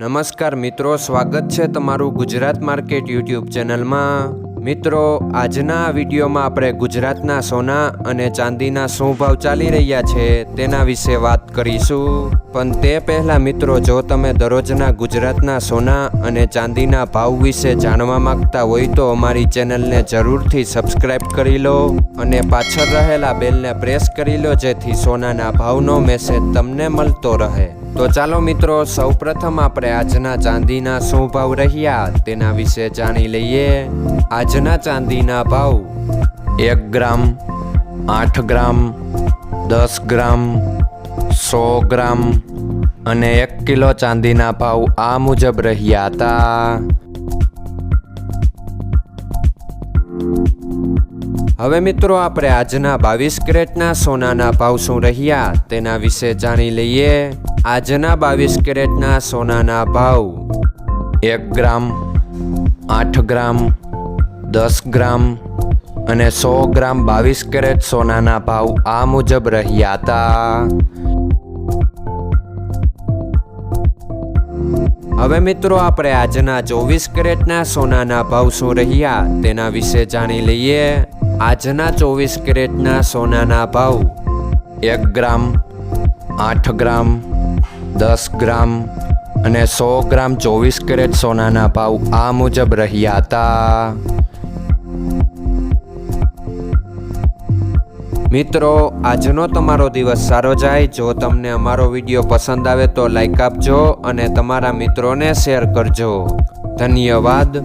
નમસ્કાર મિત્રો, સ્વાગત છે તમારું ગુજરાત માર્કેટ યુટ્યુબ ચેનલમાં। મિત્રો, આજના વિડીયોમાં આપણે ગુજરાતના સોના અને ચાંદીના શું ભાવ ચાલી રહ્યા છે તેના વિશે વાત કરીશું। પણ તે પહેલાં મિત્રો, જો તમે દરરોજના ગુજરાતના સોના અને ચાંદીના ભાવ વિશે જાણવા માંગતા હોય તો અમારી ચેનલને જરૂરથી સબસ્ક્રાઈબ કરી લો અને પાછળ રહેલા બેલને પ્રેસ કરી લો, જેથી સોનાના ભાવનો મેસેજ તમને મળતો રહે। તો ચાલો મિત્રો, સૌપ્રથમ આપણે આજના ચાંદીના શું ભાવ રહ્યા તેના વિશે જાણી લઈએ। આજના ચાંદીના ભાવ 1 ગ્રામ, 8 ગ્રામ, 10 ગ્રામ, 100 ગ્રામ અને 1 કિલો ચાંદીના ભાવ આ મુજબ રહ્યા હતા। હવે મિત્રો, આપણે આજના 22 કેરેટના સોનાના ભાવ શું રહ્યા તેના વિશે જાણી લઈએ। આજના 22 કેરેટના સોનાના ભાવ 1 ગ્રામ, 8 ગ્રામ, 10 ગ્રામ અને 100 ગ્રામ 22 કેરેટ સોનાના ભાવ આ મુજબ રહ્યા હતા। હવે મિત્રો, આપણે આજના 24 કેરેટના સોનાના ભાવ શું રહ્યા તેના વિશે જાણી લઈએ। આજના 24 કેરેટના સોનાના ભાવ 1 ગ્રામ, 8 ગ્રામ, 10 ગ્રામ અને 100 ગ્રામ 24 કેરેટ સોનાના ભાવ આ મુજબ રહ્યા હતા। મિત્રો, આજનો તમારો દિવસ સારો જાય। જો તમને અમારો વિડીયો પસંદ આવે તો લાઈક આપજો અને તમારા મિત્રોને શેર કરજો। ધન્યવાદ।